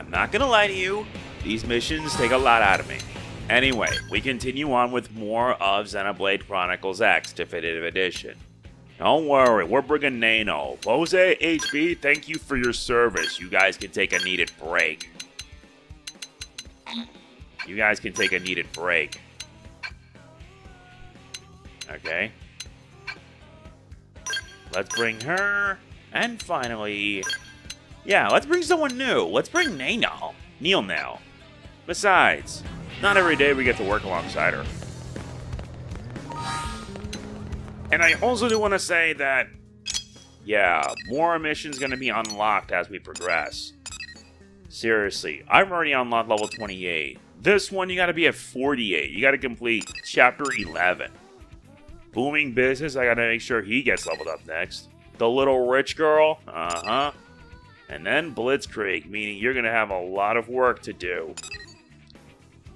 I'm not gonna lie to you, these missions take a lot out of me. Anyway, we continue on with more of Xenoblade Chronicles X Definitive Edition. Don't worry, we're bringing Nano. Pose HB, thank you for your service. You guys can take a needed break. Okay. Let's bring her. And finally... yeah, let's bring someone new. Let's bring Nano. Neil now. Besides, not every day we get to work alongside her. And I also do want to say that, yeah, more missions going to be unlocked as we progress. Seriously, I've already unlocked level 28. This one, you got to be at 48. You got to complete chapter 11. Booming business, I got to make sure he gets leveled up next. The little rich girl, And then Blitzkrieg, meaning you're going to have a lot of work to do.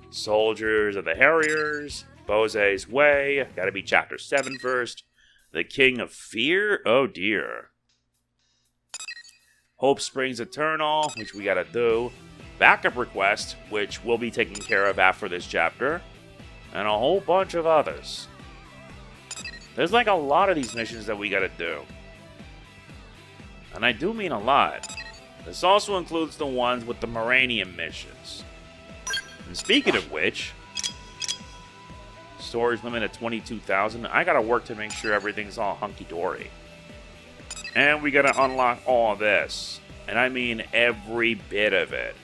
Soldiers of the Harriers, Bose's Way, gotta be chapter 7 first. The King of Fear, oh dear. Hope Springs Eternal, which we gotta do. Backup Request, which we'll be taking care of after this chapter. And a whole bunch of others. There's like a lot of these missions that we gotta do. And I do mean a lot. This also includes the ones with the Moranium missions. And speaking of which, storage limit at 22,000. I gotta work to make sure everything's all hunky-dory. And we gotta unlock all this. And I mean every bit of it.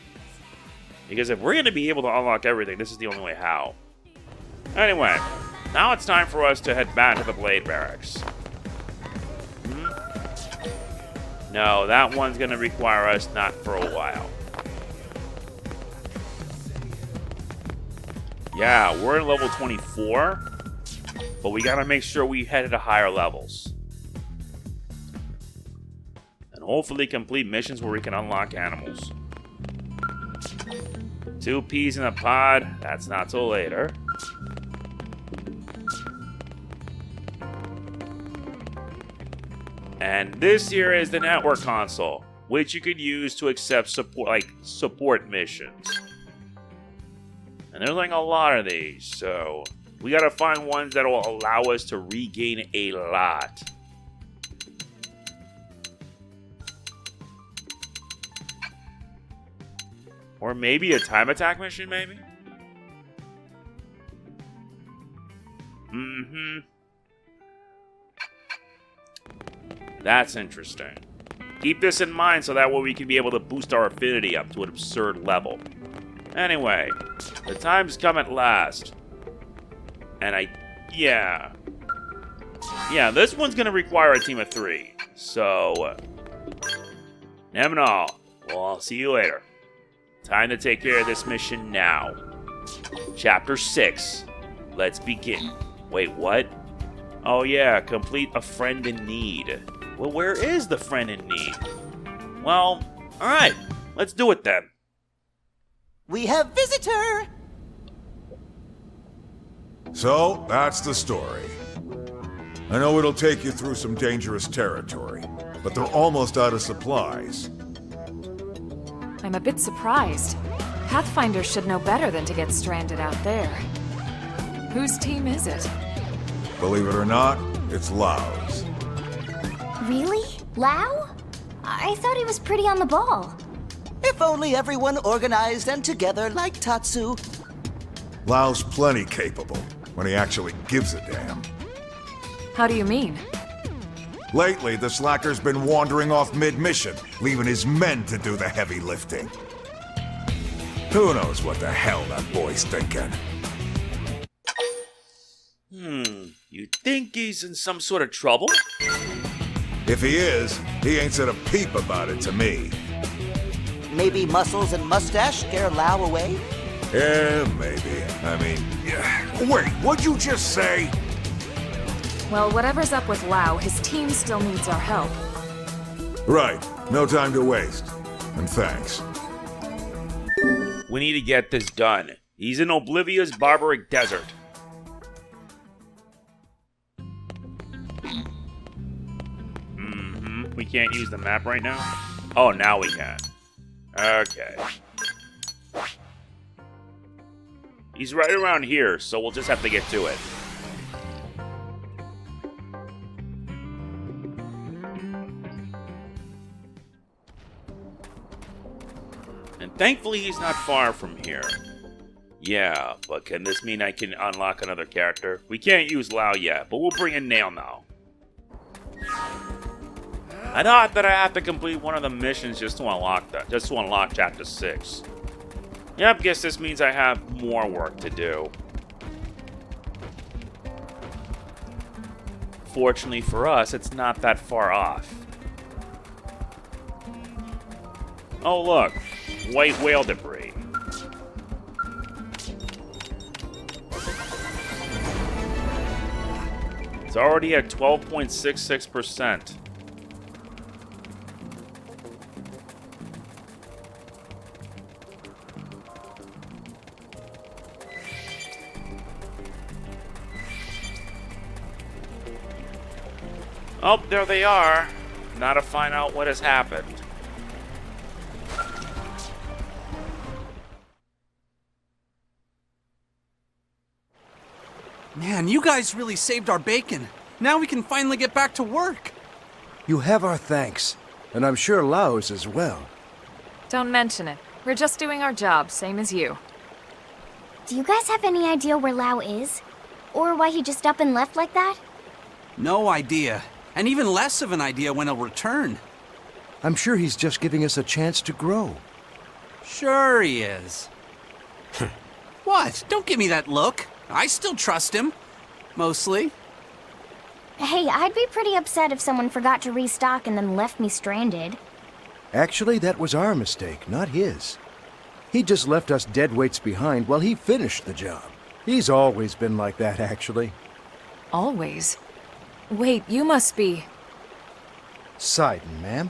Because if we're gonna be able to unlock everything, this is the only way how. Anyway, now it's time for us to head back to the Blade Barracks. No, that one's gonna require us not for a while. Yeah, we're in level 24, but we gotta make sure we head to higher levels. And hopefully complete missions where we can unlock animals. 2 peas in a pod, that's not till later. And this here is the network console, which you could use to accept support missions. And there's like a lot of these, so we gotta find ones that will allow us to regain a lot. Or maybe a time attack mission, maybe? That's interesting. Keep this in mind so that way we can be able to boost our affinity up to an absurd level. Anyway, the time's come at last. And yeah, this one's gonna require a team of 3. So, Nemanal, well, I'll see you later. Time to take care of this mission now. Chapter 6. Let's begin. Wait, what? Oh yeah, complete a friend in need. Well, where is the friend in need? Well, alright, let's do it then. We have visitor! So, that's the story. I know it'll take you through some dangerous territory, but they're almost out of supplies. I'm a bit surprised. Pathfinders should know better than to get stranded out there. Whose team is it? Believe it or not, it's Lao's. Really? Lao? I thought he was pretty on the ball. If only everyone organized and together like Tatsu. Lao's plenty capable, when he actually gives a damn. How do you mean? Lately, the slacker's been wandering off mid-mission, leaving his men to do the heavy lifting. Who knows what the hell that boy's thinking? You think he's in some sort of trouble? If he is, he ain't said a peep about it to me. Maybe muscles and mustache scare Lao away? Yeah, maybe. I mean, yeah. Wait, what'd you just say? Well, whatever's up with Lao, his team still needs our help. Right. No time to waste. And thanks. We need to get this done. He's in Oblivia's barbaric desert. We can't use the map right now? Oh, now we can. Okay. He's right around here, so we'll just have to get to it. And thankfully he's not far from here. Yeah, but can this mean I can unlock another character? We can't use Lao yet, but we'll bring in Nail now. I thought that I have to complete one of the missions just to unlock that, just to unlock Chapter 6. Yep, guess this means I have more work to do. Fortunately for us, it's not that far off. Oh look, white whale debris. It's already at 12.66%. Oh, there they are. Now to find out what has happened. Man, you guys really saved our bacon. Now we can finally get back to work. You have our thanks, and I'm sure Lao's as well. Don't mention it. We're just doing our job, same as you. Do you guys have any idea where Lao is? Or why he just up and left like that? No idea. And even less of an idea when he'll return. I'm sure he's just giving us a chance to grow. Sure he is. What? Don't give me that look. I still trust him. Mostly. Hey, I'd be pretty upset if someone forgot to restock and then left me stranded. Actually, that was our mistake, not his. He just left us dead weights behind while he finished the job. He's always been like that, actually. Always. Wait, you must be... Sidon, ma'am.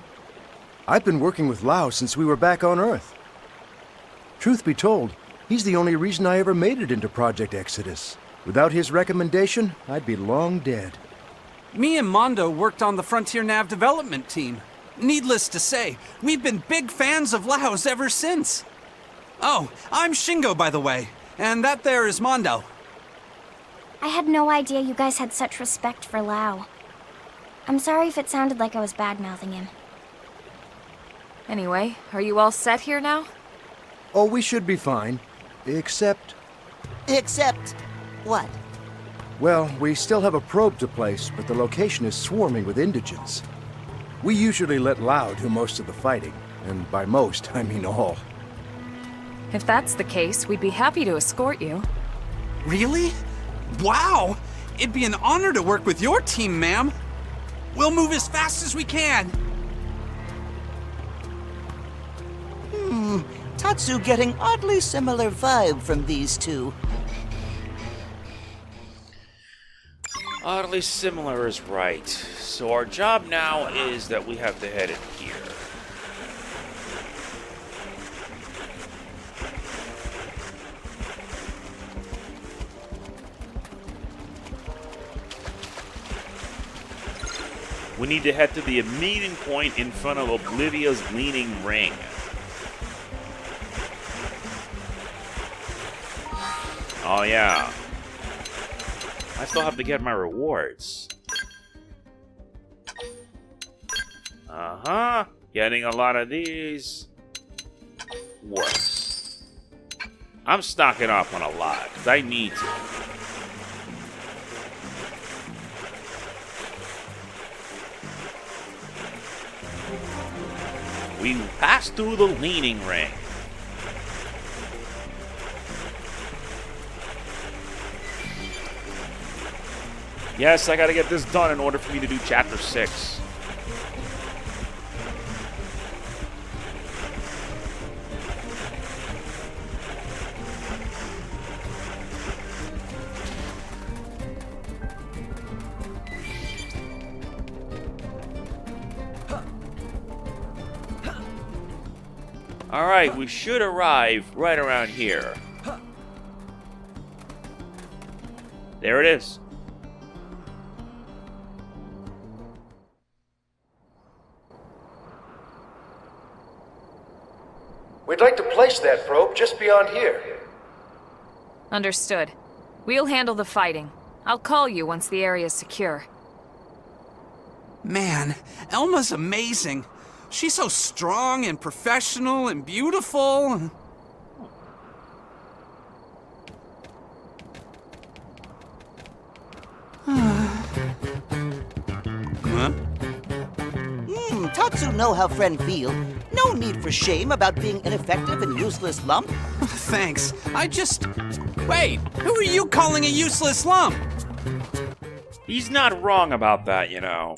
I've been working with Lao since we were back on Earth. Truth be told, he's the only reason I ever made it into Project Exodus. Without his recommendation, I'd be long dead. Me and Mondo worked on the Frontier Nav development team. Needless to say, we've been big fans of Lao's ever since. Oh, I'm Shingo, by the way, and that there is Mondo. I had no idea you guys had such respect for Lao. I'm sorry if it sounded like I was bad-mouthing him. Anyway, are you all set here now? Oh, we should be fine. Except... Except what? Well, we still have a probe to place, but the location is swarming with indigents. We usually let Lao do most of the fighting, and by most, I mean all. If that's the case, we'd be happy to escort you. Really? Wow! It'd be an honor to work with your team, ma'am. We'll move as fast as we can. Tatsu getting oddly similar vibe from these two. Oddly similar is right. So our job now is that we have to head in here. We need to head to the meeting point in front of Oblivia's leaning ring. Oh yeah. I still have to get my rewards. Uh-huh. Getting a lot of these works. I'm stocking up on a lot, because I need to. We pass through the leaning ring. Yes, I gotta get this done in order for me to do Chapter 6. Alright, we should arrive right around here. There it is. We'd like to place that probe just beyond here. Understood. We'll handle the fighting. I'll call you once the area's secure. Man, Elma's amazing. She's so strong and professional and beautiful. Huh? Tatsu know how friend feel. No need for shame about being ineffective and useless lump. Thanks. Wait, who are you calling a useless lump? He's not wrong about that, you know.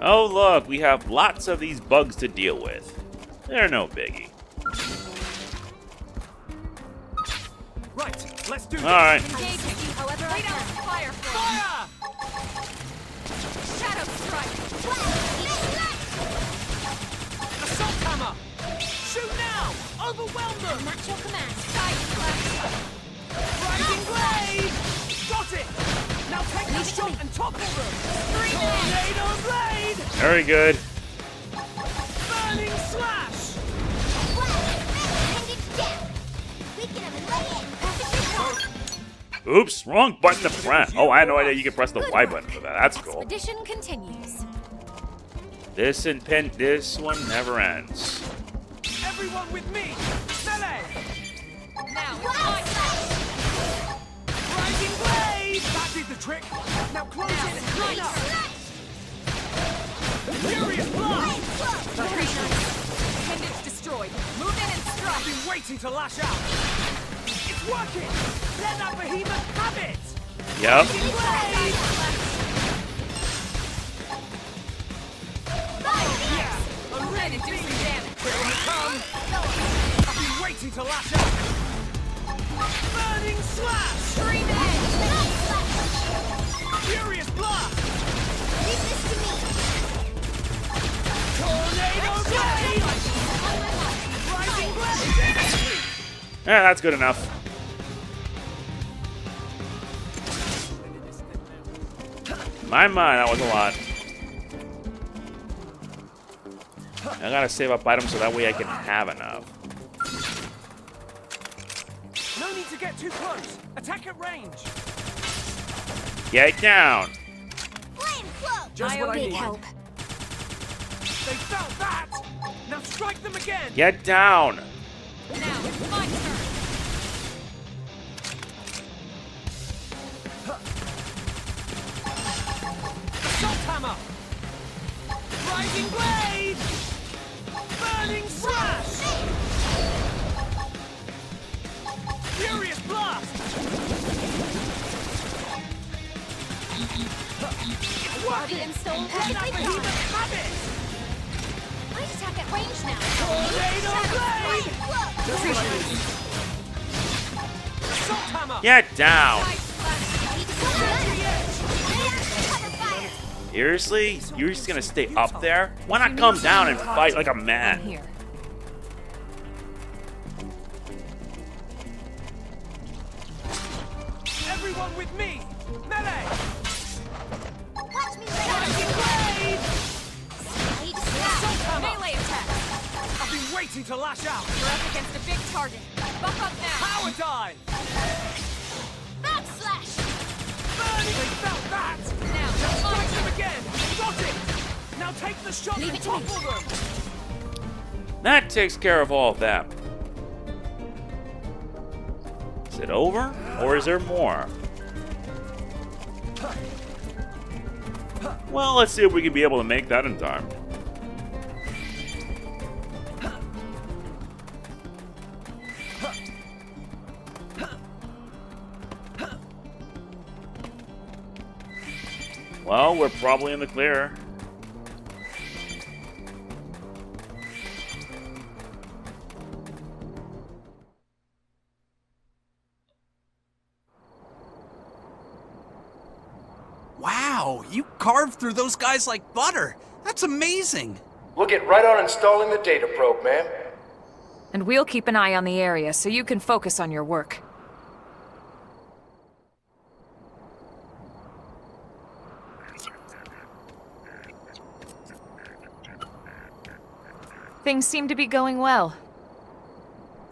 Oh look, we have lots of these bugs to deal with. They're no biggie. Right, let's do this. Alright. Engaging. However, lay down fire flame. Fire! Shadow strike. Assault hammer! Shoot now! Overwhelm them! Match your command. Side slash. Rising blade! Got it! Now take the shot and topple them! Tornado blade! Very good. Burning slash! Oops, wrong button to press. Oh, I had no idea you could press the Y button for that. That's cool. Expedition continues. This one never ends. Everyone with me! Melee! Now, it's my Rising blade! That did the trick! Now close in! Clean up! Furious blast! Appendage destroyed. Move in and I've strike. been waiting to lash out! It's working! Let that behemoth have it! Yep. Yeah! I'm ready to do some damage. Here I come! I've been waiting to lash out! Burning slash! Stream edge. Furious blast! Leave this to me. Tornado blade! Rising blade! Yeah, that's good enough. My mind, that was a lot. I gotta save up items so that way I can have enough. No need to get too close. Attack at range. Get down. Flame cloak. Just what I Big need. help. They felt that. Now strike them again. Get down. Now, it's my turn. Assault hammer. Rising blade. Burning slash. Furious blast. It's working. Install Let that perfectly behemoth fine. have it. Might attack at range now. Tornado blade. Flame cloak. Assault hammer. Get down. Side slash. Need to come cover fire. Seriously? You're just gonna stay up there? Why not come down and fight like a I'm man? here. Everyone with me. Melee. Watch me Rising later. blade. Need to Assault stop. hammer. Melee attack. I've been waiting to lash out. You're up against a big target. Buff up now. Power dive. Backslash. Burning. They felt that. Now, Now it's my strike them turn. again. Got it. Now take the shot Leave and it to me. topple them. That takes care of all of them. Is it over? Or is there more? Well, let's see if we can be able to make that in time. Well, we're probably in the clear. Wow, you carved through those guys like butter. That's amazing. We'll get right on installing the data probe, ma'am. And we'll keep an eye on the area so you can focus on your work. Things seem to be going well.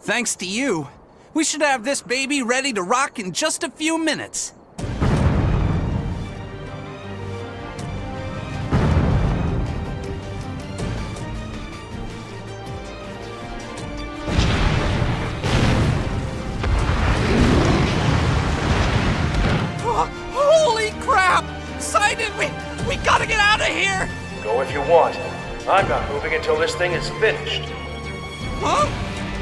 Thanks to you. We should have this baby ready to rock in just a few minutes. Holy crap! Sidon, we gotta get out of here! Go if you want. I'm not moving until this thing is finished. Huh?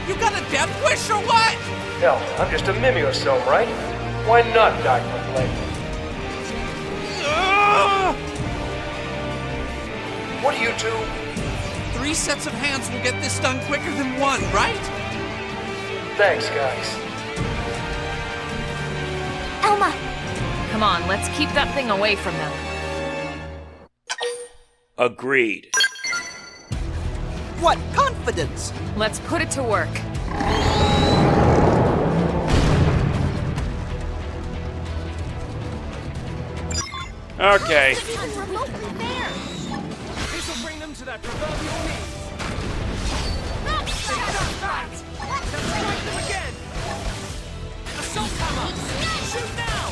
You got a death wish or what? Hell, I'm just a mimeosome, right? Why not die for blade? What do you do? 3 sets of hands will get this done quicker than 1, right? Thanks, guys. Elma! Come on, let's keep that thing away from them. Agreed. What confidence! Let's put it to work. Okay. This'll bring them to their proverbial knees. Strike them again! Assault hammer! Shoot now!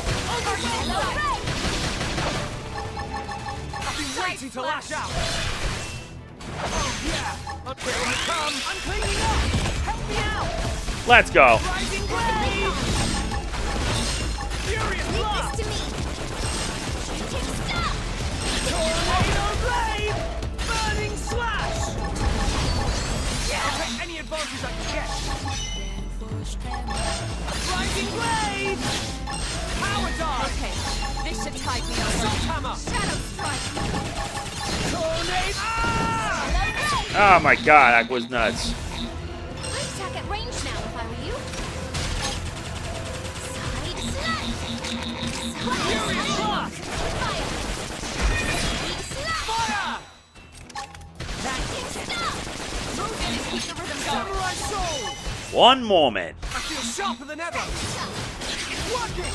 I've been waiting to lash out! Oh yeah! Up here I come! I'm cleaning up! Help me out! Let's go. Rising blade! Furious blast! This to me! Tornado blade! Burning slash! I'll take any advantage I can get! Rising blade! Power dive! Okay, this should tide me Assault hammer! Shadow strike! Tornado! Ah! Oh my god, that was nuts. I'd attack at range now if I were you. Side slash! Furious blast! Fire! Big slash! Fire! Stop! Keep the rhythm going. Samurai soul! One moment. I feel sharper than ever! Work it!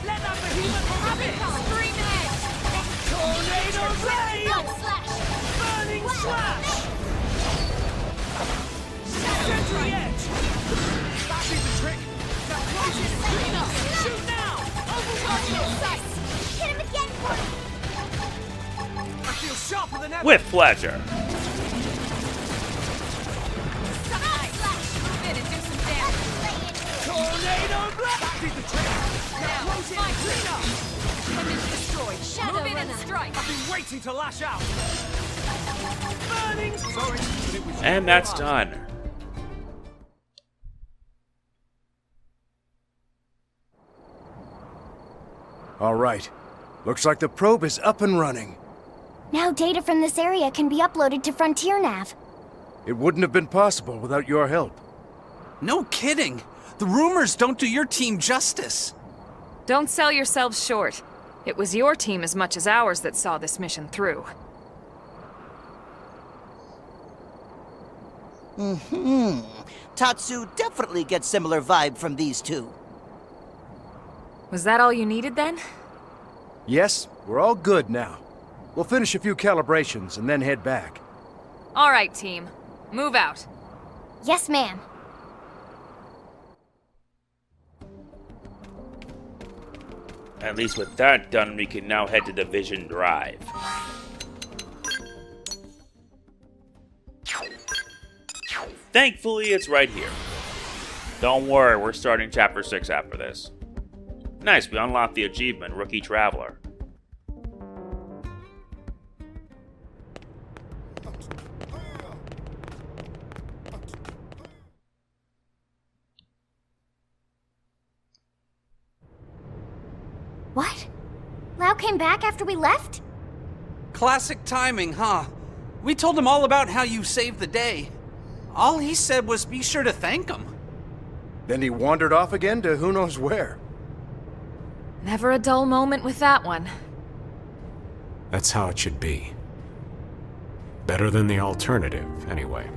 Let that behemoth have it! Scream edge! Tornado blade! Blood slash! Burning slash! Sentry edge! That is the trick! Now close it! Clean up! Shoot now! Hit him again for me! I feel sharper than ever! With pleasure. Move in and do some damage. Tornado blast! That is the trick! Now Now, close it! fight. Clean up! Enemy's destroyed. Shadow Move in and runner. strike. I've been waiting to lash out! Burning! Sorry, but it was And that's done. All right. Looks like the probe is up and running. Now data from this area can be uploaded to Frontier Nav. It wouldn't have been possible without your help. No kidding. The rumors don't do your team justice. Don't sell yourselves short. It was your team as much as ours that saw this mission through. Tatsu definitely gets similar vibe from these two. Was that all you needed then? Yes, we're all good now. We'll finish a few calibrations and then head back. All right, team. Move out. Yes, ma'am. At least with that done, we can now head to the Vision Drive. Thankfully, it's right here. Don't worry, we're starting Chapter 6 after this. Nice, we unlocked the achievement, Rookie Traveler. What? Lao came back after we left? Classic timing, huh? We told him all about how you saved the day. All he said was be sure to thank him. Then he wandered off again to who knows where. Never a dull moment with that one. That's how it should be. Better than the alternative, anyway.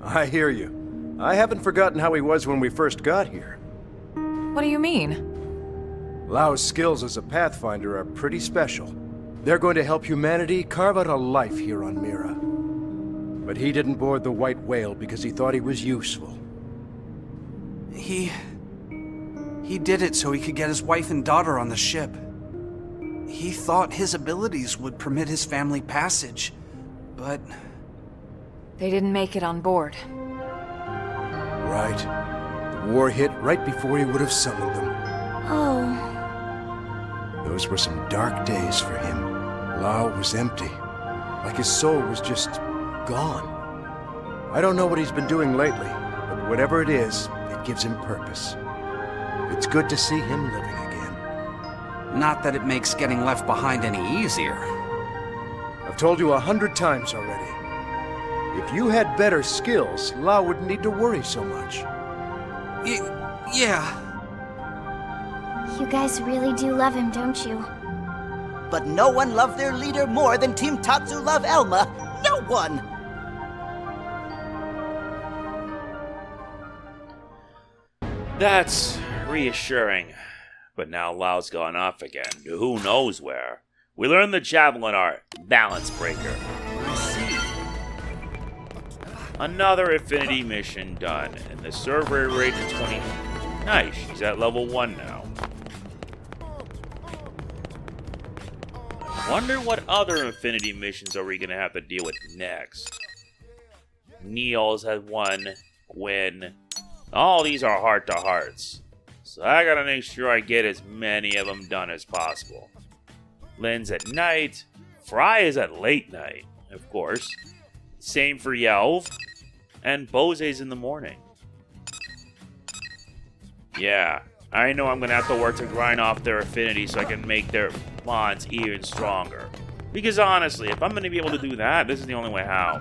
I hear you. I haven't forgotten how he was when we first got here. What do you mean? Lao's skills as a Pathfinder are pretty special. They're going to help humanity carve out a life here on Mira. But he didn't board the White Whale because he thought he was useful. He did it so he could get his wife and daughter on the ship. He thought his abilities would permit his family passage, but... They didn't make it on board. Right. The war hit right before he would have summoned them. Oh. Those were some dark days for him. Lao was empty. Like his soul was just gone. I don't know what he's been doing lately, but whatever it is, it gives him purpose. It's good to see him living again. Not that it makes getting left behind any easier. I've told you 100 times already. If you had better skills, Lao wouldn't need to worry so much. Yeah. You guys really do love him, don't you? But no one loved their leader more than Team Tatsu love Elma. No one! That's reassuring. But now Lao's gone off again. Who knows where? We learned the javelin art, balance breaker. Another affinity mission done, and the server rate is 20. Nice, she's at level 1 now. I wonder what other affinity missions are we gonna have to deal with next. Neil's had one, Gwen. All these are heart-to-hearts. So I gotta make sure I get as many of them done as possible. Lynn's at night. Fry is at late night, of course. Same for Yelv. And Bose's in the morning. Yeah, I know I'm gonna have to work to grind off their affinity so I can make their bonds even stronger. Because honestly, if I'm gonna be able to do that, this is the only way how.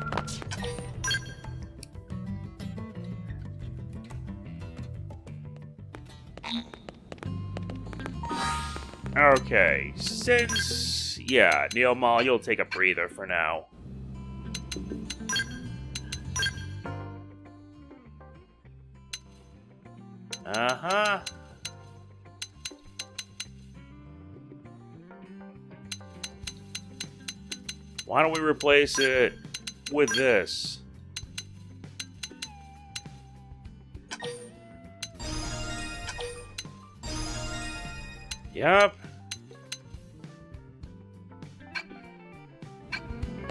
Okay, since... Yeah, Neil Mall, you'll take a breather for now. Uh-huh. Why don't we replace it with this? Yep.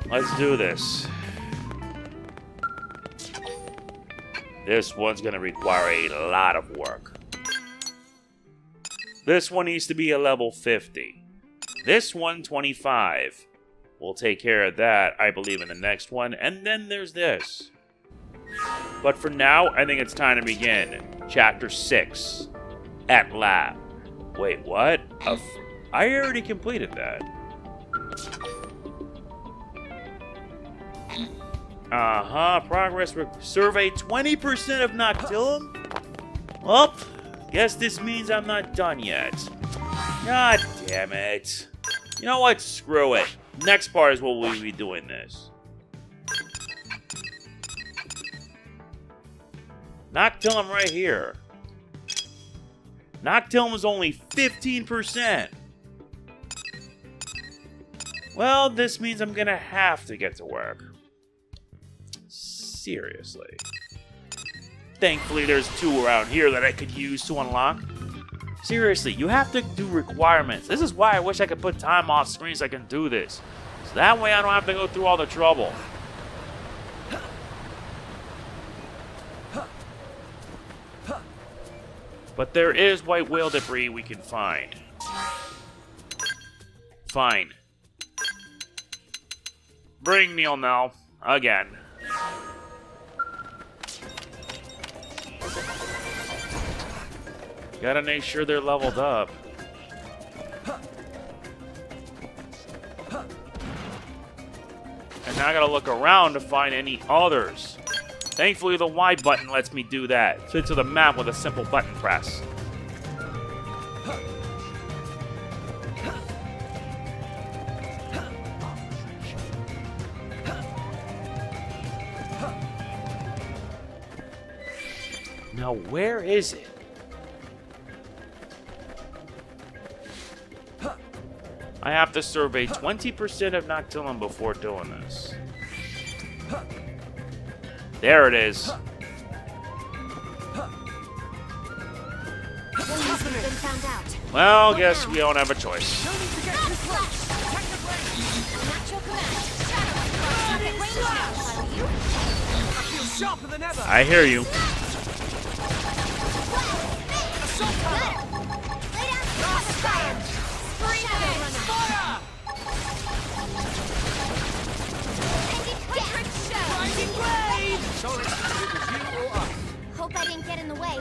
Let's do this. This one's gonna require a lot of work. This one needs to be a level 50. This one, 25. We'll take care of that, I believe, in the next one. And then there's this. But for now, I think it's time to begin. Chapter 6. At Lab. Wait, what? I already completed that. Uh-huh, progress survey 20% of Noctilum? Well, guess this means I'm not done yet. God damn it. You know what? Screw it. Next part is what we'll be doing this. Noctilum right here. Noctilum is only 15%. Well, this means I'm gonna have to get to work. Seriously. Thankfully, there's 2 around here that I could use to unlock. Seriously, you have to do requirements. This is why I wish I could put time off screen so I can do this. So that way I don't have to go through all the trouble. But there is white whale debris we can find. Fine. Bring Neil now. Again. Gotta make sure they're leveled up. And now I gotta look around to find any others. Thankfully, the Y button lets me do that. Fit to the map with a simple button press. Now, where is it? I have to survey 20% of Noctilum before doing this. There it is. Well, guess we don't have a choice. I hear you. Hope I didn't get in the way.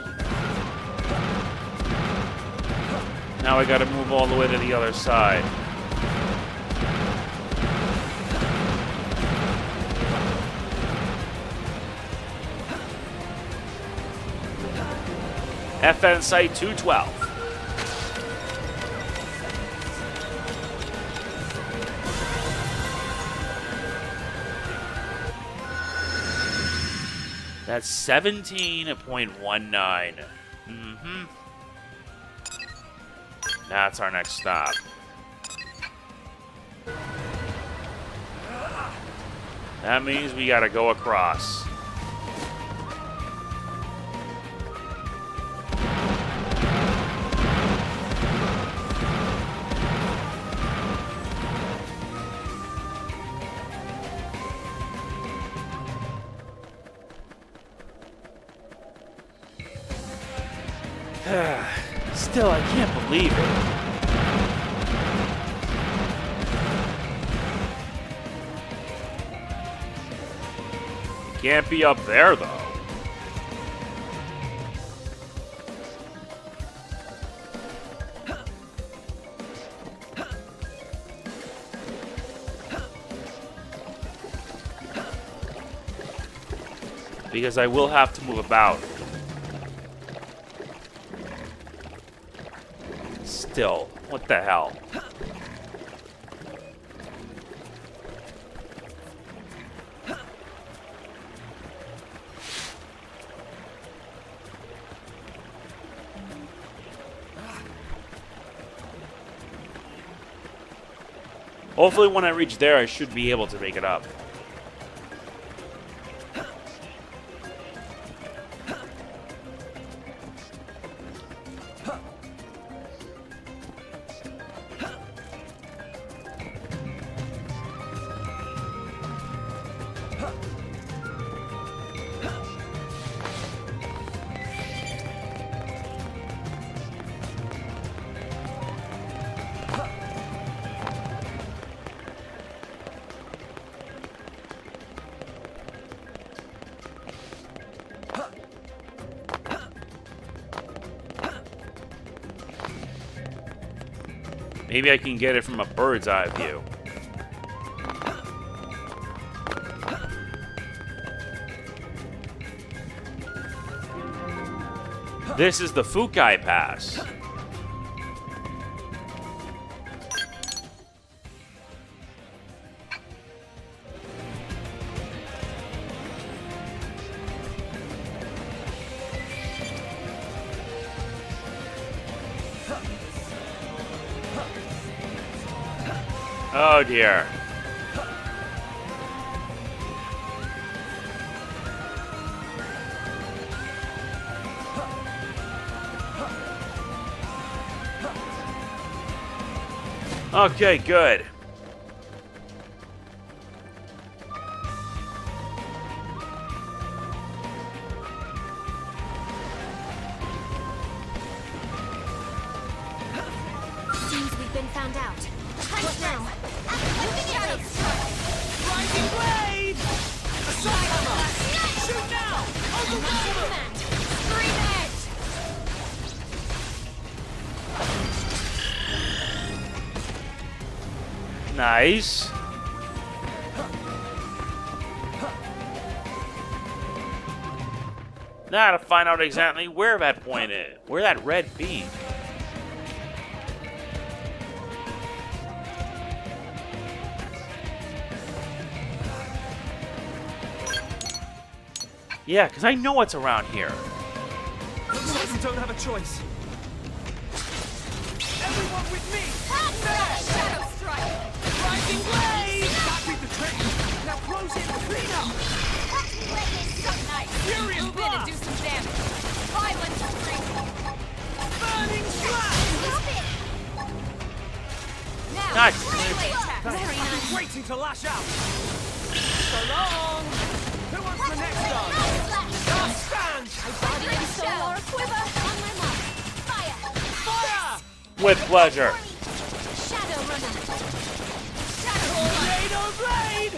Now I gotta move all the way to the other side. FN Site 212. That's 17.19. That's our next stop. That means we gotta go across. Still, I can't believe it. Can't be up there, though. Because I will have to move about. Still, what the hell? Hopefully when I reach there, I should be able to make it up. Maybe I can get it from a bird's eye view. This is the Fukai Pass. Oh dear. Okay, good. Seems we've been found out. Hunt now. Rising blade! Assault hammer! Shoot now! Overwhelm! Scream it! Nice. Now to find out exactly where that point is. Where that red beam. Yeah, because I know it's around here. Looks like we don't have a choice. Everyone with me! Shadow Strike! Rising Blade! That be the trick! Now close in the cleanup! So nice! Furious Move in and Blast! do some damage! Violent Freak! Burning Slash! Now, Nice. melee attack! I've been waiting to lash out! So long! Who wants the next gun? Last stand! Solar quiver on my mark. Fire! Fire! With pleasure. Shadow runner. Tornado Blade!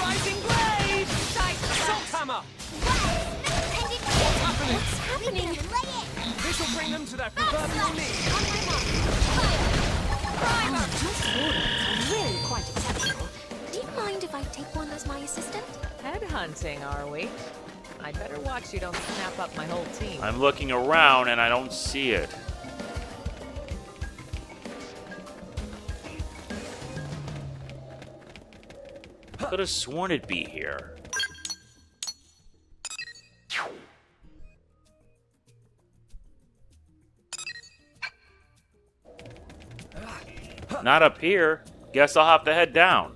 Rising Blade! Salt Hammer! happening? What's happening? This will bring them to their proverbial knees. Primer! Your sword is really quite exceptional. Do you mind if I take one as my assistant? Headhunting, are we? I'd better watch you don't snap up my whole team. I'm looking around and I don't see it. Could have sworn it'd be here. Not up here. Guess I'll have to head down.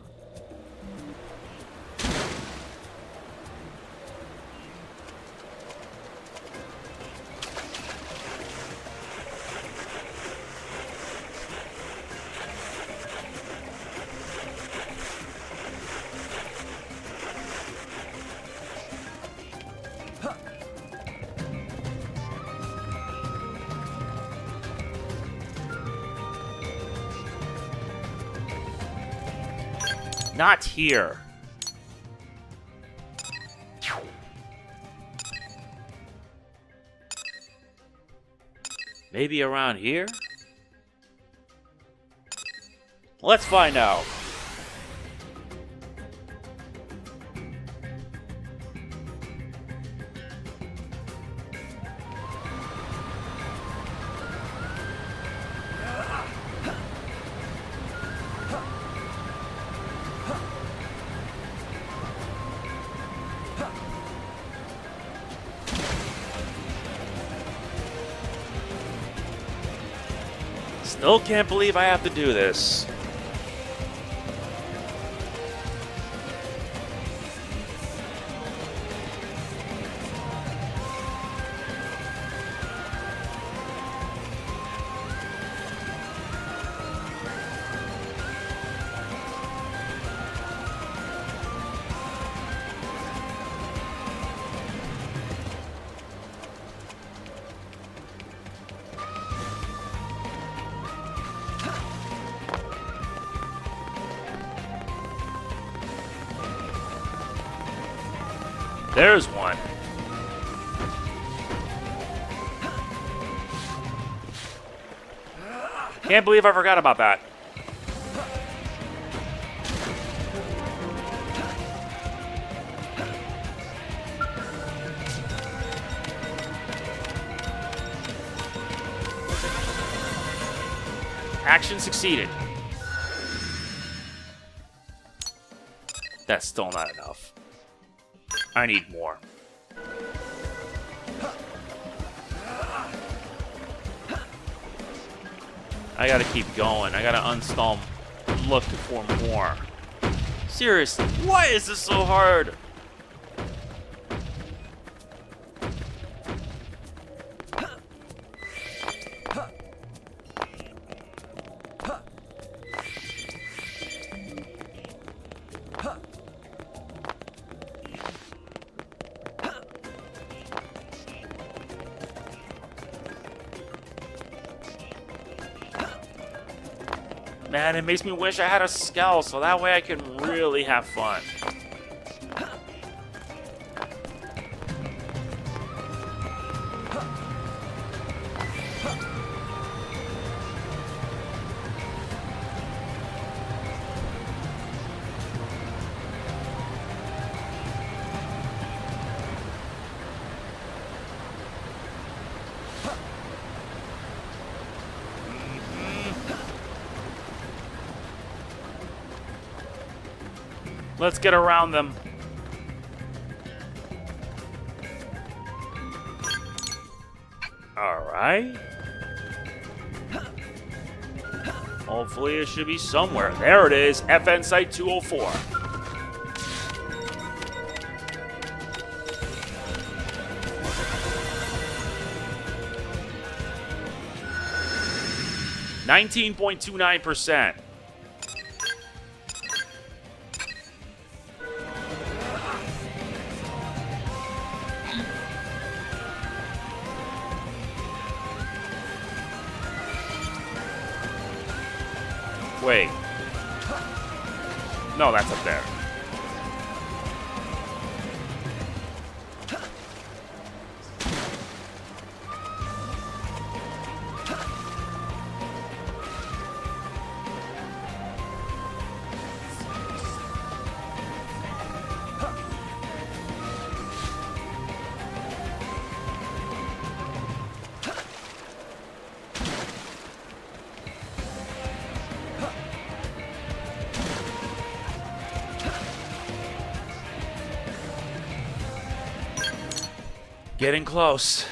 Not here. Maybe around here? Let's find out. Still can't believe I have to do this. There's one. Can't believe I forgot about that. Action succeeded. That's still not enough. I need more. I gotta keep going. I gotta uninstall, look for more. Seriously, why is this so hard? Man, it makes me wish I had a skull so that way I can really have fun. Let's get around them. Alright. Hopefully it should be somewhere. There it is, FN Site 204. $19.29%. Wait. No, that's up there. Getting close.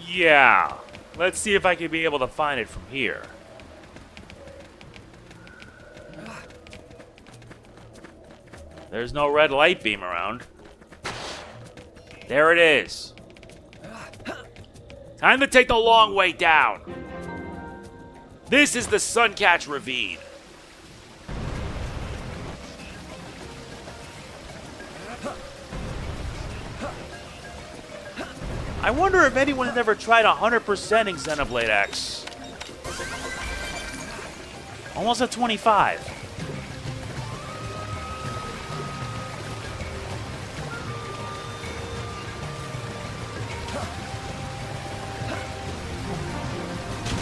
Yeah. Let's see if I can be able to find it from here. There's no red light beam around. There it is. Time to take the long way down. This is the Suncatch Ravine. I wonder if anyone has ever tried 100%ing Xenoblade X. Almost at 25.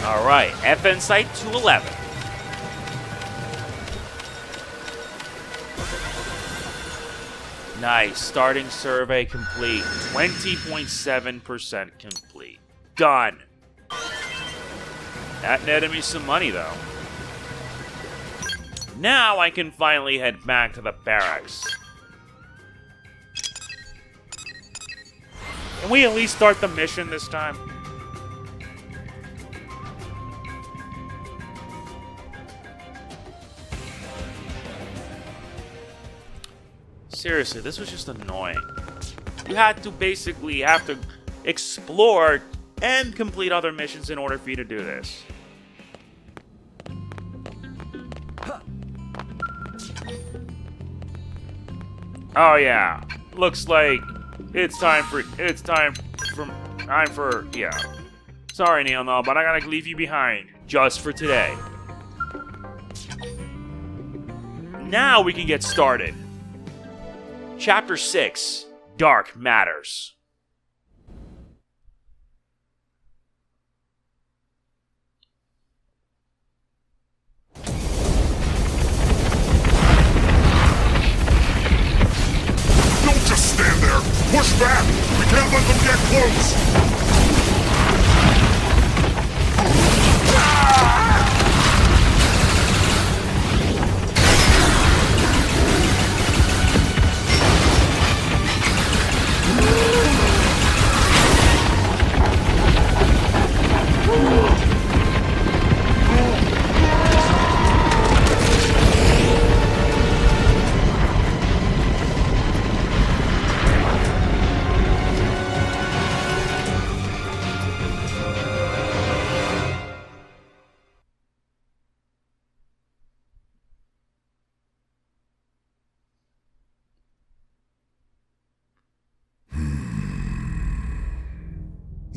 Alright, FN Site 211. Nice, starting survey complete. 20.7% complete. Done. That netted me some money, though. Now I can finally head back to the barracks. Can we at least start the mission this time? Seriously, this was just annoying. You had to basically have to explore and complete other missions in order for you to do this. Oh yeah, looks like it's time for yeah. Sorry, Neil, no, but I gotta leave you behind just for today. Now we can get started. Chapter 6, Dark Matters. Don't just stand there! Push back! We can't let them get close!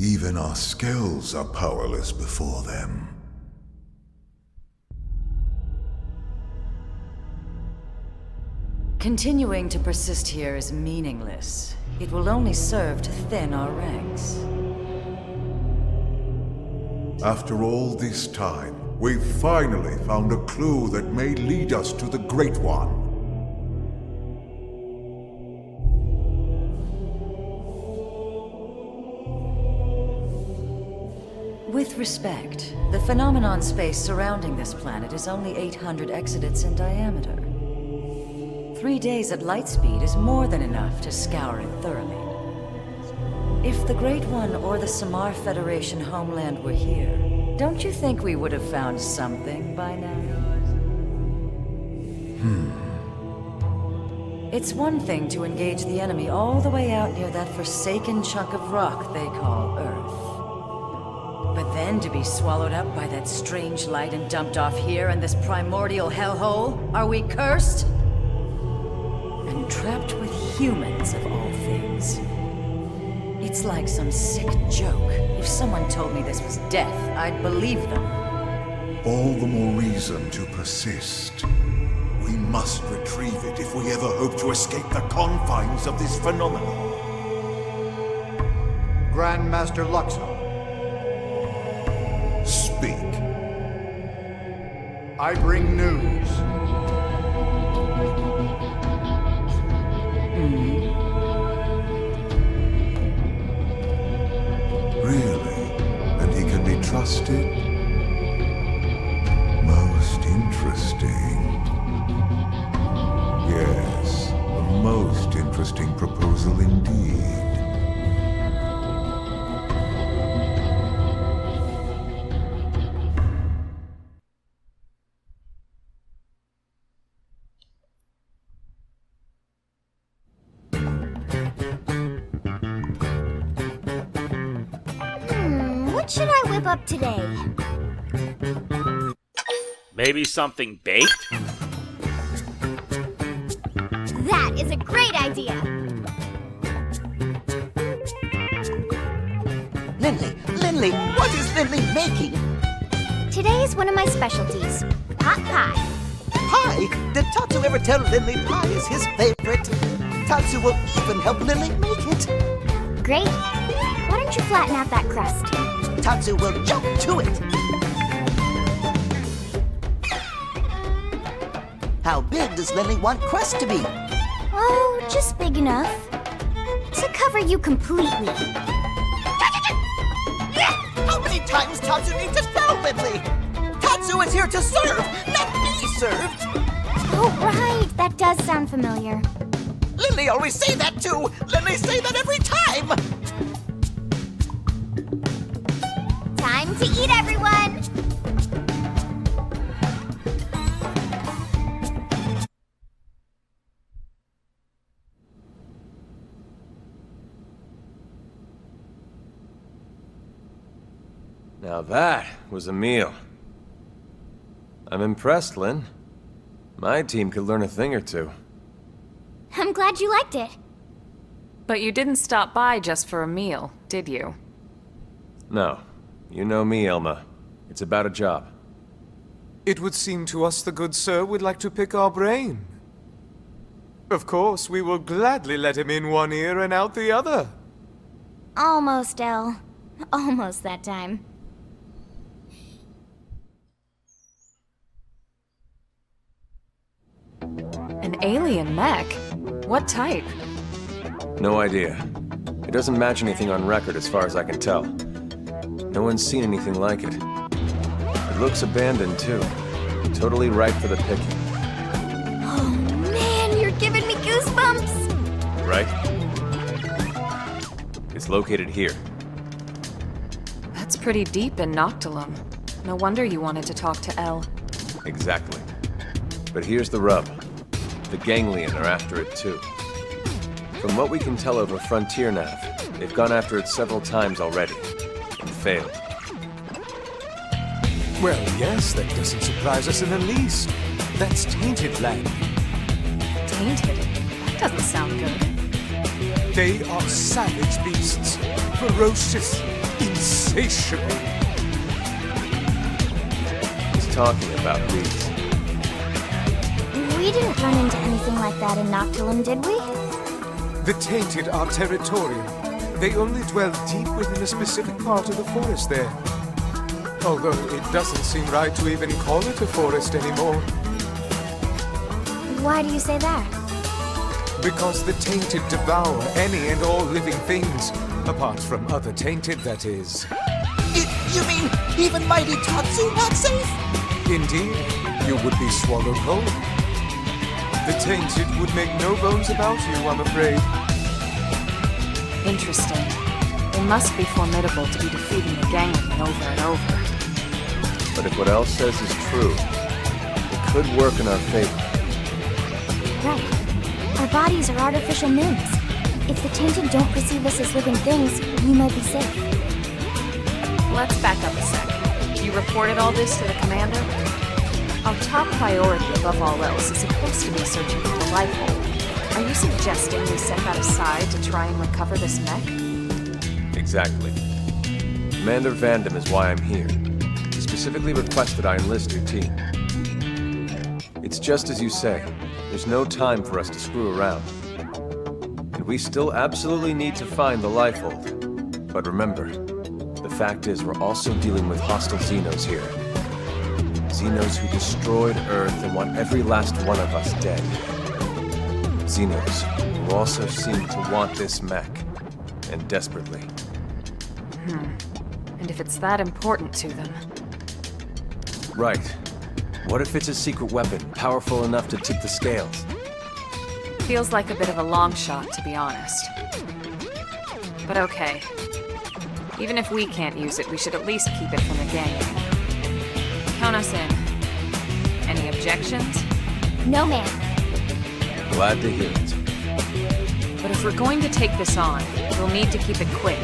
Even our skills are powerless before them. Continuing to persist here is meaningless. It will only serve to thin our ranks. After all this time, we've finally found a clue that may lead us to the Great One. With respect, the phenomenon space surrounding this planet is only 800 exodits in diameter. 3 days at light speed is more than enough to scour it thoroughly. If the Great One or the Samar Federation homeland were here, don't you think we would have found something by now? It's one thing to engage the enemy all the way out near that forsaken chunk of rock they call Earth. But then to be swallowed up by that strange light and dumped off here in this primordial hellhole? Are we cursed? And trapped with humans of all things. It's like some sick joke. If someone told me this was death, I'd believe them. All the more reason to persist. We must retrieve it if we ever hope to escape the confines of this phenomenon. Grandmaster Luxo. Speak. I bring news. Really? And he can be trusted? Most interesting. Yes, a most interesting proposal indeed. What should I whip up today? Maybe something baked? That is a great idea! Lindley, what is Lindley making? Today is one of my specialties, pot pie. Pie? Did Tatsu ever tell Lindley pie is his favorite? Tatsu will even help Lindley make it. Great. Why don't you flatten out that crust? Tatsu will jump to it. How big does Lindley want crust to be? Oh, just big enough to cover you completely. How many times Tatsu need to tell Lindley? Tatsu is here to serve, not be served. Oh, right. That does sound familiar. Lindley always say that too. Lindley say that every time. Time to eat, everyone! Now that was a meal. I'm impressed, Lynn. My team could learn a thing or two. I'm glad you liked it. But you didn't stop by just for a meal, did you? No. You know me, Elma. It's about a job. It would seem to us the good sir would like to pick our brain. Of course, we will gladly let him in one ear and out the other. Almost, El. Almost that time. An alien mech? What type? No idea. It doesn't match anything on record as far as I can tell. No one's seen anything like it. It looks abandoned, too. Totally ripe for the picking. Oh man, you're giving me goosebumps! Right? It's located here. That's pretty deep in Noctilum. No wonder you wanted to talk to El. Exactly. But here's the rub. The Ganglion are after it, too. From what we can tell over Frontier Nav, they've gone after it several times already. And failed. Well, yes, that doesn't surprise us in the least. That's tainted land. Tainted? That doesn't sound good. They are savage beasts. Ferocious, insatiable. He's talking about these. We didn't run into anything like that in Noctilum, did we? The tainted are territorial. They only dwell deep within a specific part of the forest there. Although it doesn't seem right to even call it a forest anymore. Why do you say that? Because the tainted devour any and all living things. Apart from other tainted, that is. You mean even mighty Tatsu not safe? Indeed, you would be swallowed whole. The tainted would make no bones about you, I'm afraid. Interesting. They must be formidable to be defeating the Ganglion over and over. But if what Elle says is true, it could work in our favor. Right. Our bodies are artificial moons. If the tainted don't perceive us as living things, we might be safe. Let's back up a sec. You reported all this to the commander? Our top priority above all else is supposed to be searching for the life hole. Are you suggesting we set that aside to try and recover this mech? Exactly. Commander Vandam is why I'm here. He specifically requested I enlist your team. It's just as you say. There's no time for us to screw around. And we still absolutely need to find the life hold. But remember, the fact is we're also dealing with hostile Xenos here. Xenos who destroyed Earth and want every last one of us dead. Xenos who also seem to want this mech. And desperately. And if it's that important to them? Right. What if it's a secret weapon, powerful enough to tip the scales? Feels like a bit of a long shot, to be honest. But okay. Even if we can't use it, we should at least keep it from the gang. Count us in. Any objections? No, ma'am. Glad to hear it. But if we're going to take this on, we'll need to keep it quick.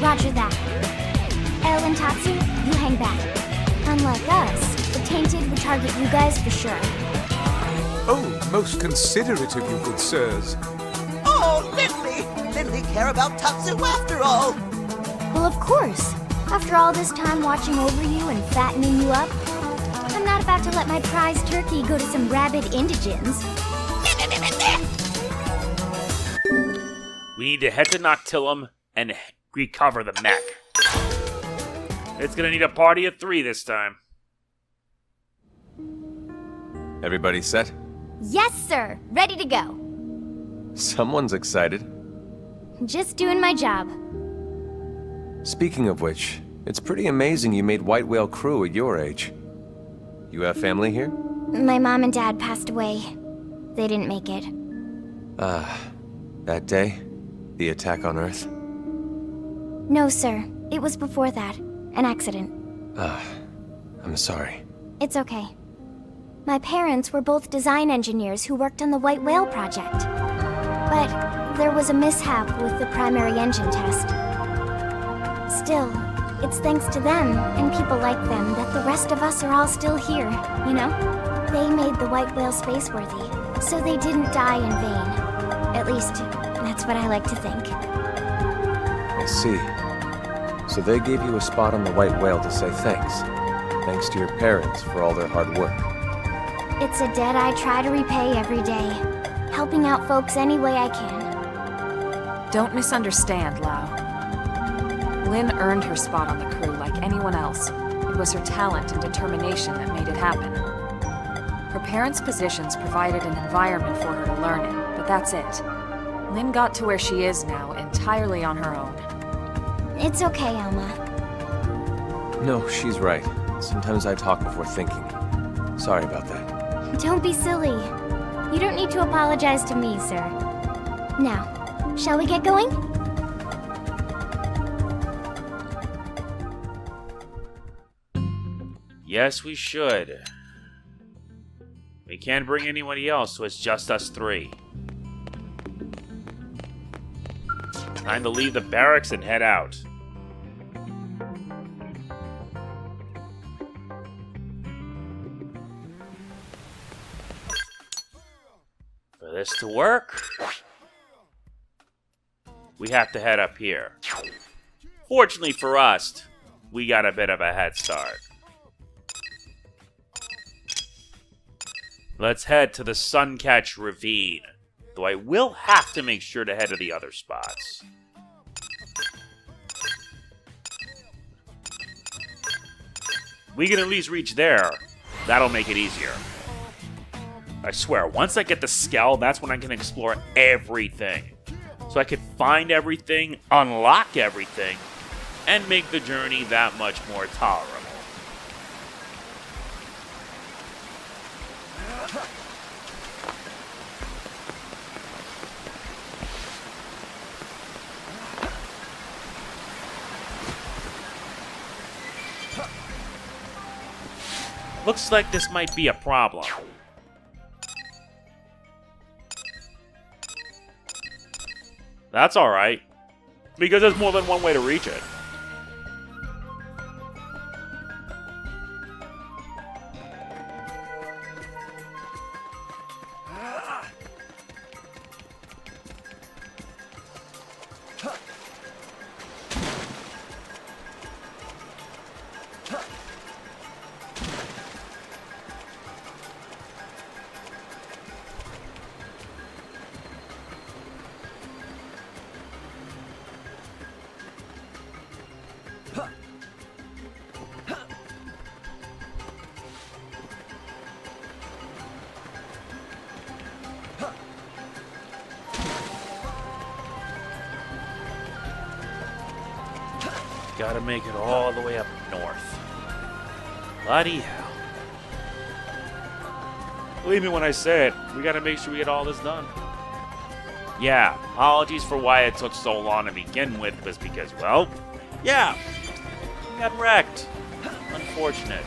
Roger that. Elle and Tatsu, you hang back. Unlike us, the tainted would target you guys for sure. Oh, most considerate of you, good sirs. Oh, Lindley! Lindley care about Tatsu after all! Well, of course. After all this time watching over you and fattening you up, I'm not about to let my prize turkey go to some rabid indigens. We need to head to Noctilum and recover the mech. It's gonna need a party of 3 this time. Everybody set? Yes, sir. Ready to go. Someone's excited. Just doing my job. Speaking of which, it's pretty amazing you made White Whale crew at your age. You have family here? My mom and dad passed away. They didn't make it. That day? The attack on Earth? No, sir. It was before that. An accident. I'm sorry. It's okay. My parents were both design engineers who worked on the White Whale project. But there was a mishap with the primary engine test. Still, it's thanks to them and people like them that the rest of us are all still here, you know? They made the White Whale spaceworthy, so they didn't die in vain. At least, that's what I like to think. I see. So they gave you a spot on the White Whale to say thanks. Thanks to your parents for all their hard work. It's a debt I try to repay every day, helping out folks any way I can. Don't misunderstand, Lao. Lynn earned her spot on the crew like anyone else. It was her talent and determination that made it happen. Her parents' positions provided an environment for her to learn in, but that's it. Lynn got to where she is now entirely on her own. It's okay, Alma. No, she's right. Sometimes I talk before thinking. Sorry about that. Don't be silly. You don't need to apologize to me, sir. Now, shall we get going? Yes, we should. We can't bring anybody else, so it's just us 3. Time to leave the barracks and head out. For this to work, we have to head up here. Fortunately for us, we got a bit of a head start. Let's head to the Suncatch Ravine, though I will have to make sure to head to the other spots. We can at least reach there. That'll make it easier. I swear, once I get the Skell, that's when I can explore everything. So I can find everything, unlock everything, and make the journey that much more tolerable. Looks like this might be a problem. That's alright, because there's more than one way to reach it. Gotta make it all the way up north. Bloody hell. Believe me when I say it, we gotta make sure we get all this done. Yeah, apologies for why it took so long to begin with, was because, well, yeah, we got wrecked. Unfortunate.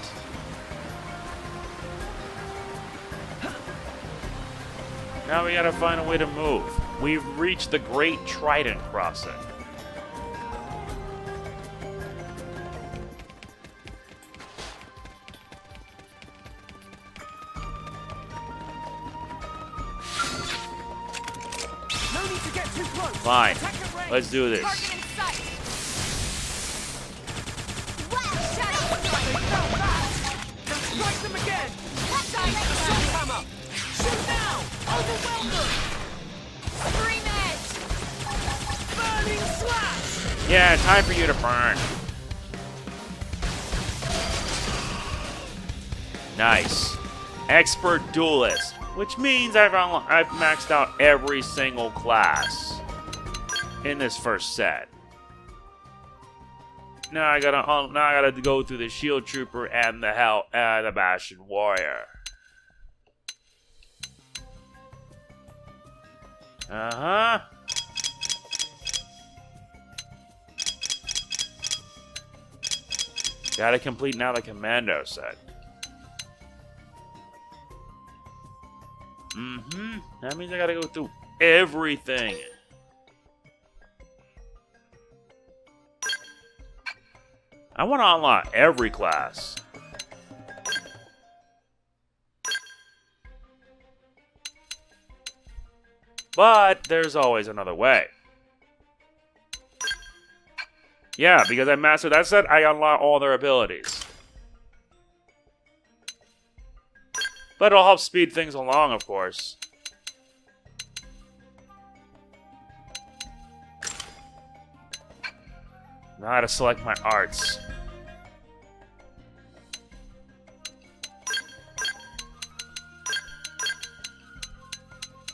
Now we gotta find a way to move. We've reached the Great Trident Crossing. Fine. Let's do this. Yeah, time for you to burn. Nice. Expert duelist, which means I've maxed out every single class in this first set. Now I gotta go through the Shield Trooper and the Bastion Warrior. Gotta complete now the Commando set. That means I gotta go through everything. I want to unlock every class. But there's always another way. Yeah, because I mastered that set, I unlock all their abilities. But it'll help speed things along, of course. Now how to select my arts.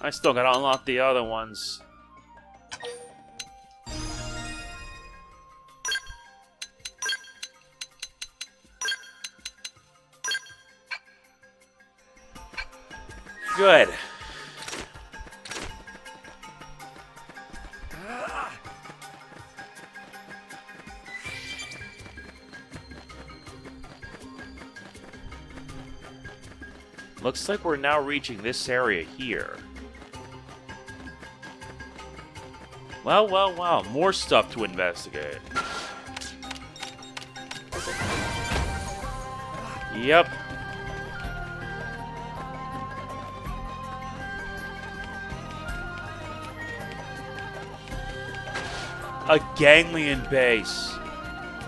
I still gotta unlock the other ones. Good. Looks like we're now reaching this area here. Well, more stuff to investigate. Yep. A Ganglion base.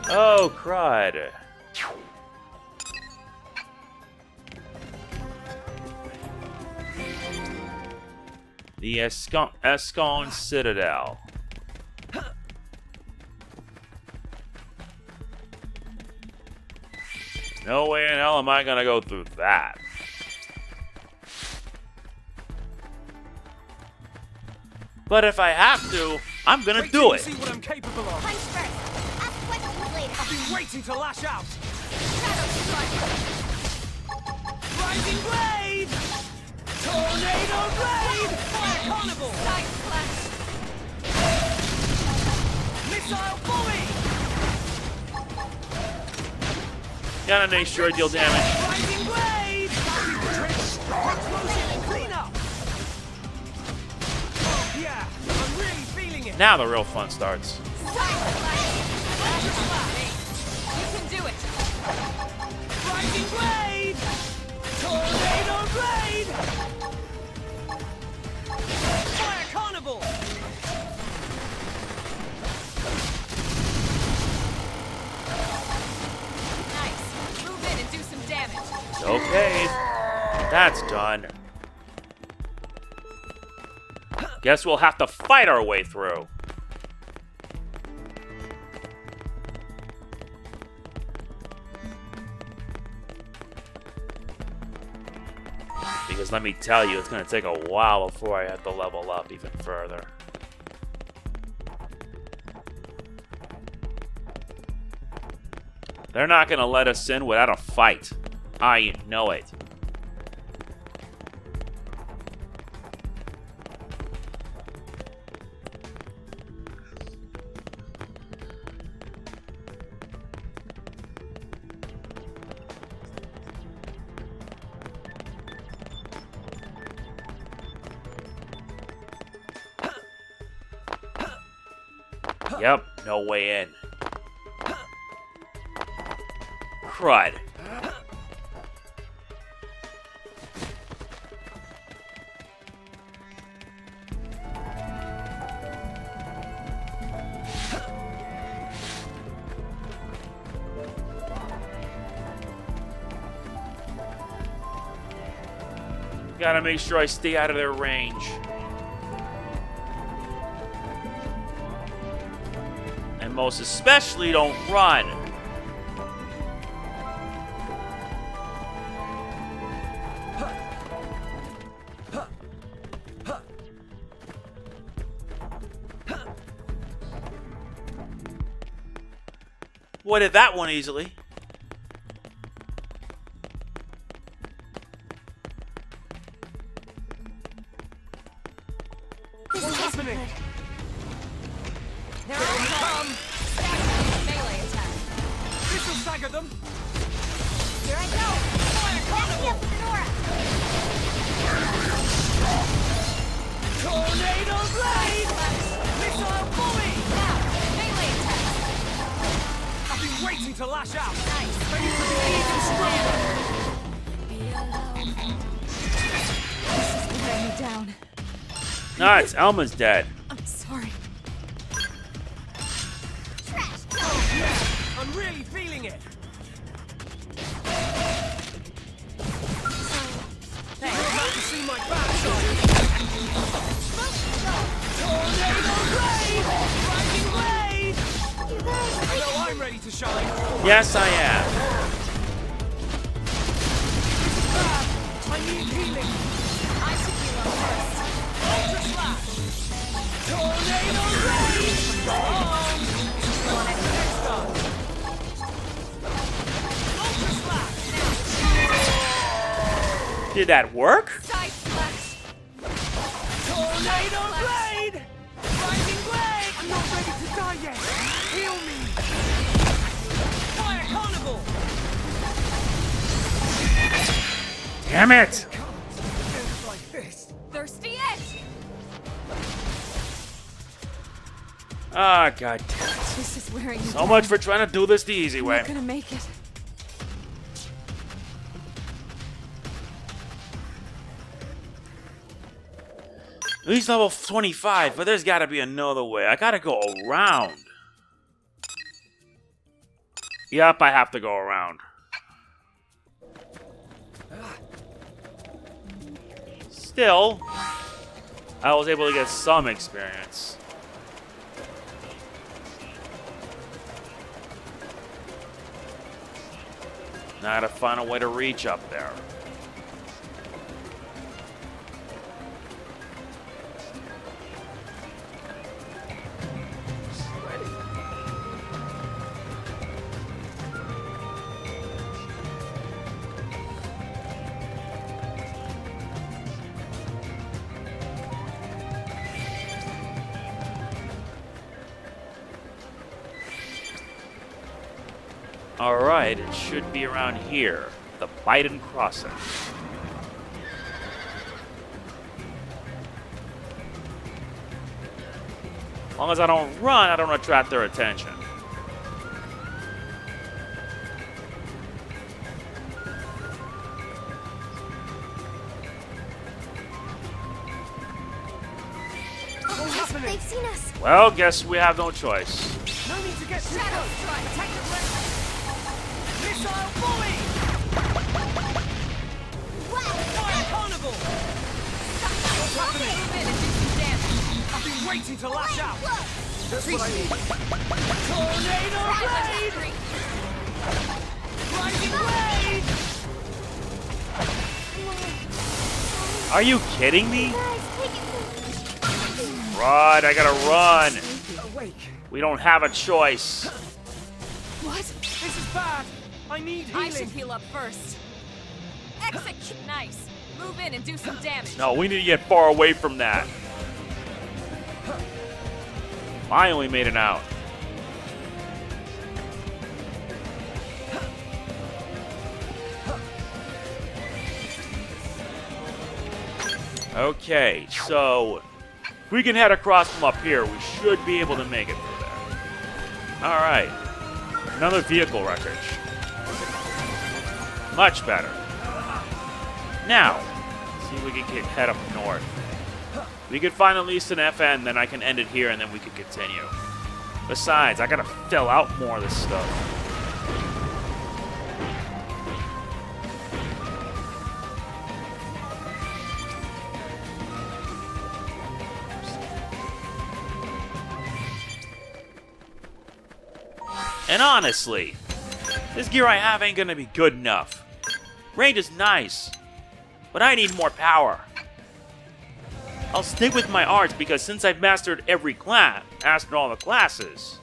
Oh, crud. The Escon Citadel. No way in hell am I gonna go through that. But if I have to, I'm gonna do it. See what I'm capable of. Punch first. Up quick. been waiting to lash out. Shadow strike. Rising blade. Tornado blade. Fire carnival. Side slash. Missile volley. Gotta make sure I deal damage. Rising blade. Explosion and clean up. Oh yeah, I'm really feeling it. Now the real fun starts. You can do it. Rising blade. Tornado blade. Fire carnival. Nice. Move in and do some damage. Okay, that's done. Guess we'll have to fight our way through. Because let me tell you, it's going to take a while before I have to level up even further. They're not going to let us in without a fight. I know it. Yep, no way in. Crud. Gotta make sure I stay out of their range. And most especially don't run. Avoided that one easily. What's happening? They're all come. Melee attack. This will stagger them. Here I go. Fire carnival. Tornado blade. Missile volley. Now, melee attack. I've been waiting to lash out. Nice. Ready to be even stronger. Let me down. Nah, it's Elma's dead. I'm sorry. Oh yeah, I'm really feeling it. You're about to see my backside. Tornado blade! Rising blade! I know I'm ready to shine. Yes, I am. This is bad. I need healing. I should heal up first. Ultra slash! Tornado blade! Ultra slash! Did that work? Side slash. Tornado blade! Rising blade! I'm not ready to die yet! Heal me! Fire carnival! Damn it! Like this. Thirsty edge. Ah, god damn it. This is wearing me So down. much for trying to do this the easy I'm way. not gonna make it. At least level 25, but there's gotta be another way. I gotta go around. Yep, I have to go around. Still, I was able to get some experience. Now I gotta find a way to reach up there. Alright, it should be around here. The Biden Crossing. As long as I don't run, I don't attract their attention. They've seen us. Well, guess we have no choice. No need to get too close. Protect the left. Missile volley! Fire carnival! What's happening? Move in and do some damage. I've been waiting to lash out. That's what I need. Tornado blade! Rising blade! Are you kidding me? Guys, take it. Run, I gotta run. Awake. We don't have a choice. What? This is bad. I need I should healing. heal up first. Execute. Nice. Move in and do some damage. No, we need to get far away from that. I only made it out. Okay, so if we can head across from up here, we should be able to make it through there. Alright. Another vehicle wreckage. Much better. Now, see if we can head up north. We could find at least an FN, then I can end it here, and then we can continue. Besides, I gotta fill out more of this stuff. And honestly, this gear I have ain't gonna be good enough. Range is nice, but I need more power. I'll stick with my arts because since I've mastered every class, mastered all the classes,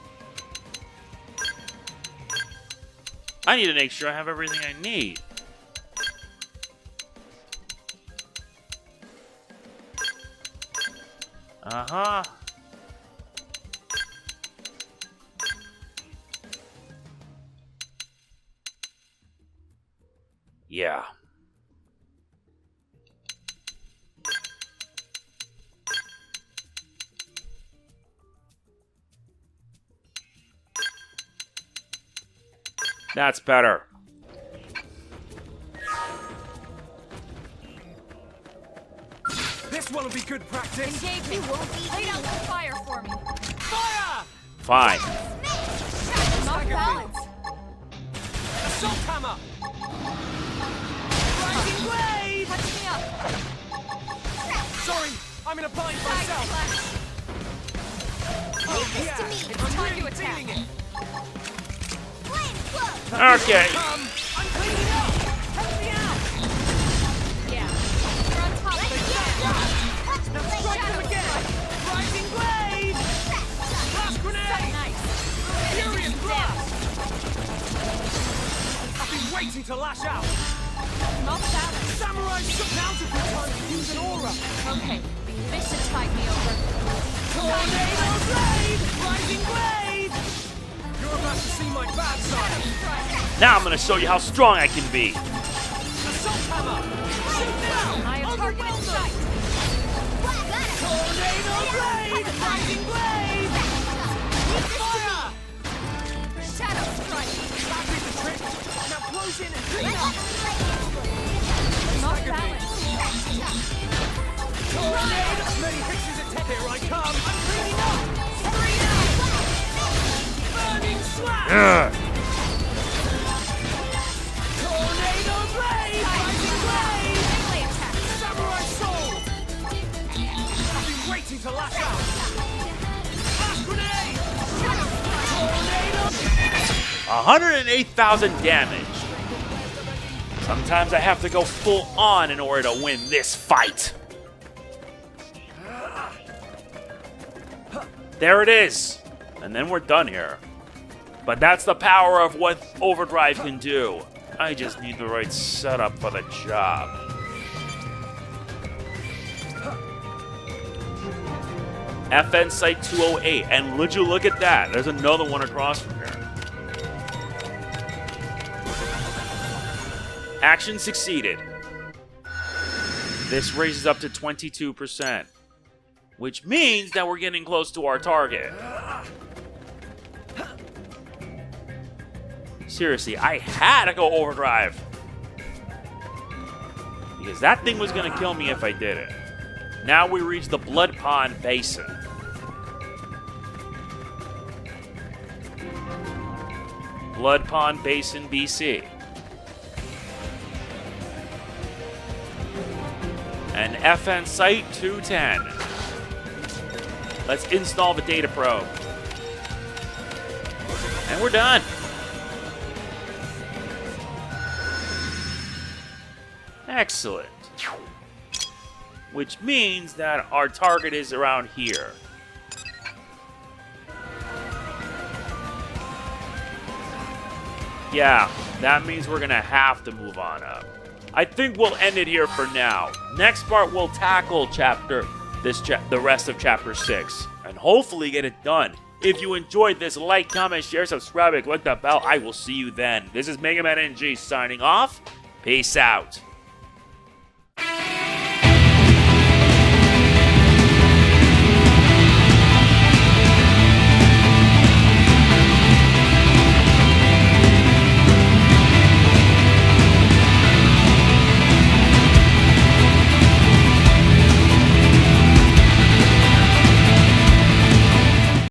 I need to make sure I have everything I need. Uh-huh. Yeah. That's better. This one'll be good practice. Engage me. Lay down some fire for me. Fire! Fine. Knock balance. Assault hammer! Rising blade! Touch me up. Sorry, I'm in a bind Side myself. slash. Oh this yeah, to me. It's I'm time really to attack. feeling it. Okay. I'm cleaning up. Help me out. Yeah. You're on top of it. Now strike them again. Rising blade! Blast grenade! Nice. Furious Damage. blast! I've been waiting to lash out. Knock balance. Samurai shot down to good time to use an aura. Okay. This should tide me over. Tornado blade! Rising blade! You're about to see my bad side. Now I'm gonna show you how strong I can be. Assault hammer! Shoot now! I have target in sight. Tornado blade! Rising blade! Fire! Shadow strike. That did the trick. Now close in and clean up. Knock balance. Tornado! As many hits as it takes. Here I come. I'm cleaning up. Burning slash! Tornado blade! Rising blade! Melee attack. Samurai soul! I've been waiting to lash out. Blast grenade! Tornado! 108,000 damage. Sometimes I have to go full on in order to win this fight. There it is. And then we're done here. But that's the power of what Overdrive can do. I just need the right setup for the job. FN Site 208. And would you look at that? There's another one across from here. Action succeeded. This raises up to 22%, which means that we're getting close to our target. Seriously, I had to go overdrive. Because that thing was going to kill me if I did it. Now we reach the Blood Pond Basin. Blood Pond Basin, BC. And FN Site 210. Let's install the data probe. And we're done. Excellent. Which means that our target is around here. Yeah, that means we're gonna have to move on up. I think we'll end it here for now. Next part, we'll tackle the rest of Chapter 6, and hopefully get it done. If you enjoyed this, like, comment, share, subscribe, and click the bell. I will see you then. This is MegamanNG signing off. Peace out.